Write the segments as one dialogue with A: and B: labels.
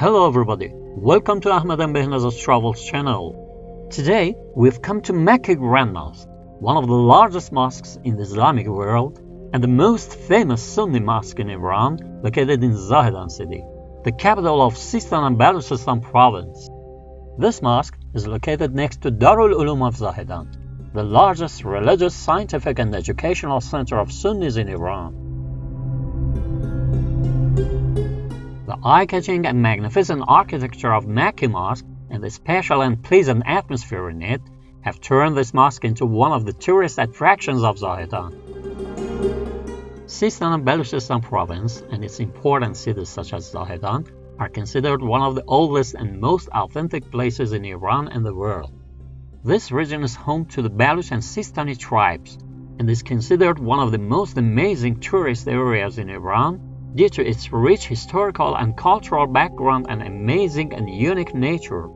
A: Hello everybody, welcome to Ahmed and Behnaz's Travels channel. Today we've come to Makki Grand Mosque, one of the largest mosques in the Islamic world and the most famous Sunni mosque in Iran, located in Zahedan city, the capital of Sistan and Balochistan province. This mosque is located next to Darul Uloom of Zahedan, the largest religious, scientific and educational center of Sunnis in Iran. The eye-catching and magnificent architecture of Makki Mosque and the special and pleasant atmosphere in it have turned this mosque into one of the tourist attractions of Zahedan. Sistan and Balochistan province and its important cities such as Zahedan are considered one of the oldest and most authentic places in Iran and the world. This region is home to the Baloch and Sistani tribes and is considered one of the most amazing tourist areas in Iran due to its rich historical and cultural background and amazing and unique nature.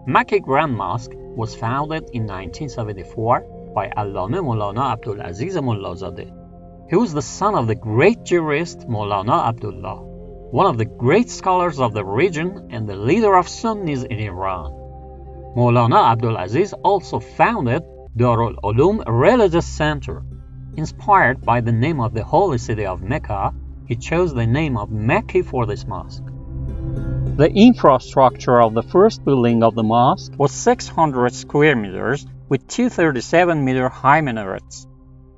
A: Makki Grand Mosque was founded in 1974 by Allame Maulana Abdul Aziz Mullazadeh. He was the son of the great jurist Maulana Abdullah, one of the great scholars of the region and the leader of Sunnis in Iran. Maulana Abdul Aziz also founded Darul Uloom Religious Center. Inspired by the name of the holy city of Mecca, he chose the name of Makki for this mosque. The infrastructure of the first building of the mosque was 600 square meters with 237-meter high minarets.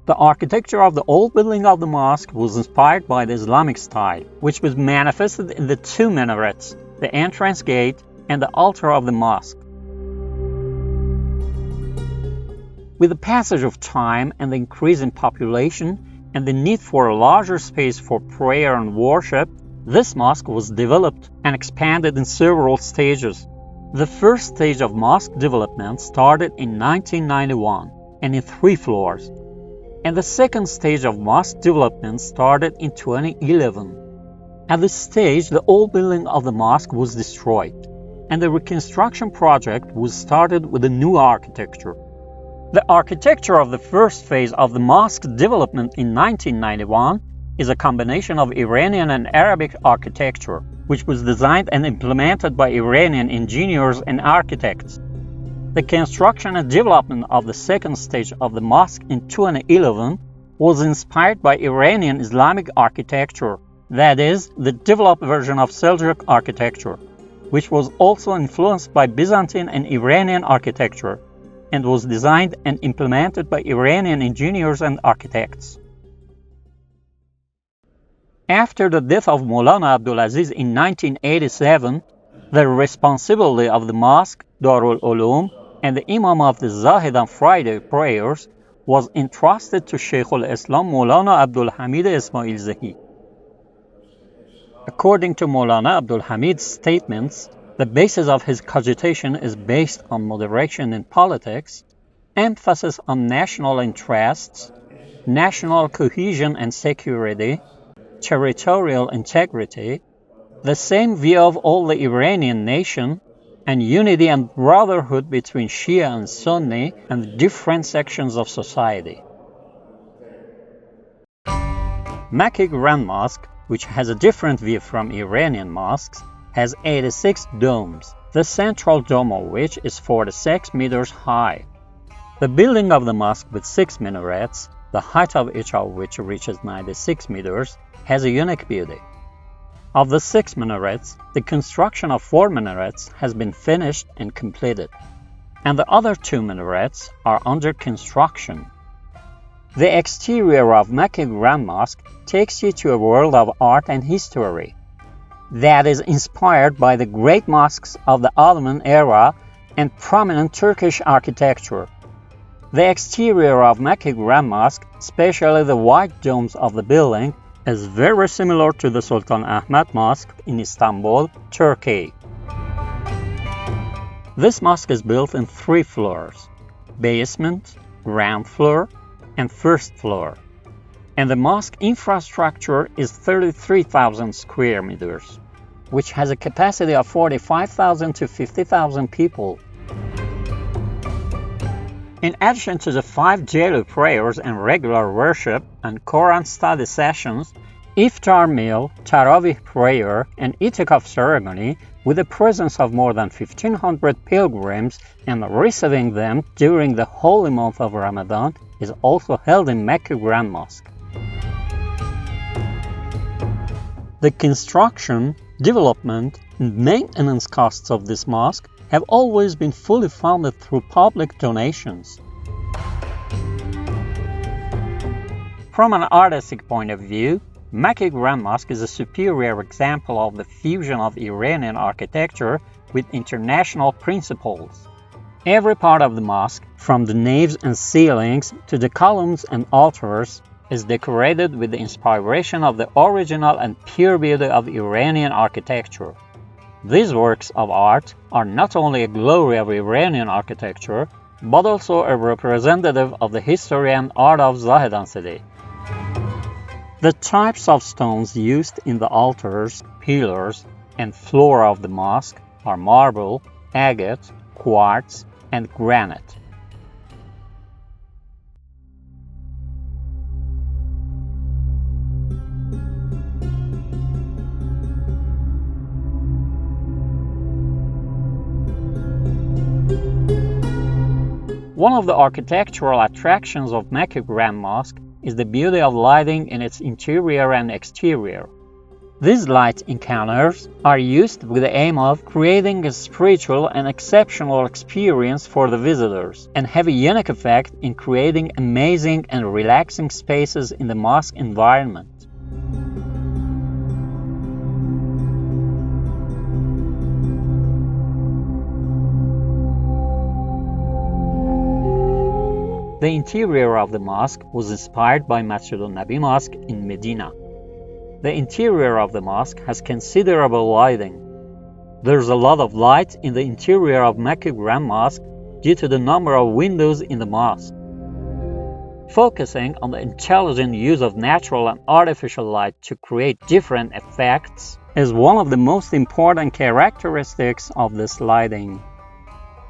A: The architecture of the old building of the mosque was inspired by the Islamic style, which was manifested in the two minarets, the entrance gate, and the altar of the mosque. With the passage of time and the increase in population, and the need for a larger space for prayer and worship, this mosque was developed and expanded in several stages. The first stage of mosque development started in 1991 and in 3 floors, and the second stage of mosque development started in 2011. At this stage, the old building of the mosque was destroyed, and the reconstruction project was started with a new architecture. The architecture of the first phase of the mosque development in 1991 is a combination of Iranian and Arabic architecture, which was designed and implemented by Iranian engineers and architects. The construction and development of the second stage of the mosque in 2011 was inspired by Iranian Islamic architecture, that is, the developed version of Seljuk architecture, which was also influenced by Byzantine and Iranian architecture, and was designed and implemented by Iranian engineers and architects. After the death of Maulana Abdul Aziz in 1987, the responsibility of the mosque, Darul Uloom, and the Imam of the Zahedan Friday prayers was entrusted to Shaykh al-Islam Maulana Abdul Hamid Ismail Zahi. According to Maulana Abdul Hamid's statements, the basis of his cogitation is based on moderation in politics, emphasis on national interests, national cohesion and security, territorial integrity, the same view of all the Iranian nation, and unity and brotherhood between Shia and Sunni and the different sections of society. Makki Grand Mosque, which has a different view from Iranian mosques, has 86 domes, the central dome of which is 46 meters high. The building of the mosque with 6 minarets, the height of each of which reaches 96 meters, has a unique beauty. Of the 6 minarets, the construction of 4 minarets has been finished and completed, and the other 2 minarets are under construction. The exterior of Makki Grand Mosque takes you to a world of art and history that is inspired by the great mosques of the Ottoman era and prominent Turkish architecture. The exterior of Makki Grand Mosque, especially the white domes of the building, is very similar to the Sultan Ahmed Mosque in Istanbul, Turkey. This mosque is built in 3 floors: basement, ground floor, and first floor. And the mosque infrastructure is 33,000 square meters, which has a capacity of 45,000 to 50,000 people. In addition to the 5 daily prayers and regular worship and Quran study sessions, iftar meal, Tarawih prayer, and itikaf ceremony with the presence of more than 1,500 pilgrims and receiving them during the holy month of Ramadan is also held in Makki Grand Mosque. The construction, development, and maintenance costs of this mosque have always been fully funded through public donations. From an artistic point of view, Makki Grand Mosque is a superior example of the fusion of Iranian architecture with international principles. Every part of the mosque, from the naves and ceilings to the columns and altars, is decorated with the inspiration of the original and pure beauty of Iranian architecture. These works of art are not only a glory of Iranian architecture, but also a representative of the history and art of Zahedan city. The types of stones used in the altars, pillars, and floor of the mosque are marble, agate, quartz, and granite. One of the architectural attractions of Makki Grand Mosque is the beauty of lighting in its interior and exterior. These light encounters are used with the aim of creating a spiritual and exceptional experience for the visitors and have a unique effect in creating amazing and relaxing spaces in the mosque environment. The interior of the mosque was inspired by Masjid Mosque in Medina. The interior of the mosque has considerable lighting. There's a lot of light in the interior of Makki Grand Mosque due to the number of windows in the mosque. Focusing on the intelligent use of natural and artificial light to create different effects is one of the most important characteristics of this lighting.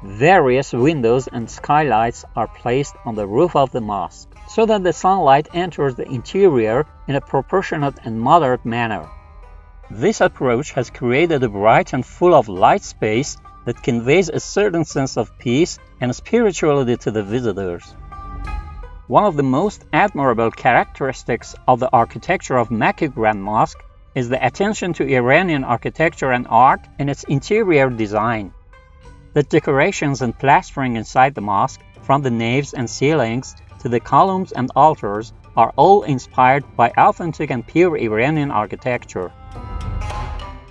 A: Various windows and skylights are placed on the roof of the mosque so that the sunlight enters the interior in a proportionate and moderate manner. This approach has created a bright and full of light space that conveys a certain sense of peace and spirituality to the visitors. One of the most admirable characteristics of the architecture of Makki Grand Mosque is the attention to Iranian architecture and art in its interior design. The decorations and plastering inside the mosque, from the naves and ceilings to the columns and altars, are all inspired by authentic and pure Iranian architecture.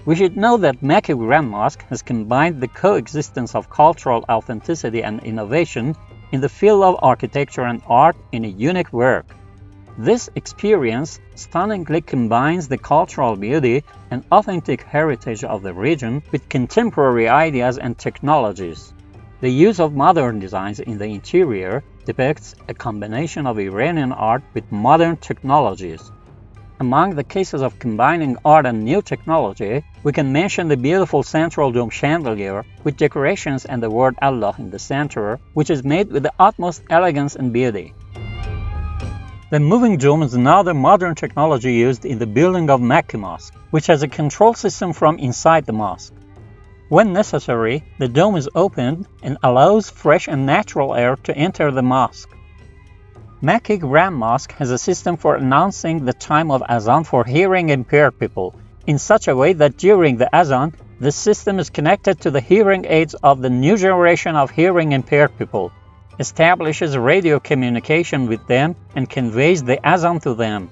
A: We should know that Makki Grand Mosque has combined the coexistence of cultural authenticity and innovation in the field of architecture and art in a unique work. This experience stunningly combines the cultural beauty and authentic heritage of the region with contemporary ideas and technologies. The use of modern designs in the interior depicts a combination of Iranian art with modern technologies. Among the cases of combining art and new technology, we can mention the beautiful central dome chandelier with decorations and the word Allah in the center, which is made with the utmost elegance and beauty. The moving dome is another modern technology used in the building of Makki Mosque, which has a control system from inside the mosque. When necessary, the dome is opened and allows fresh and natural air to enter the mosque. Makki Grand Mosque has a system for announcing the time of Azan for hearing-impaired people, in such a way that during the Azan, the system is connected to the hearing aids of the new generation of hearing-impaired people, establishes radio communication with them, and conveys the Azan to them.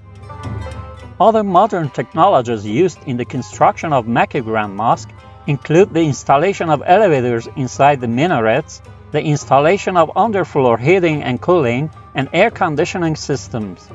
A: Other modern technologies used in the construction of Makki Grand Mosque include the installation of elevators inside the minarets, the installation of underfloor heating and cooling, and air conditioning systems.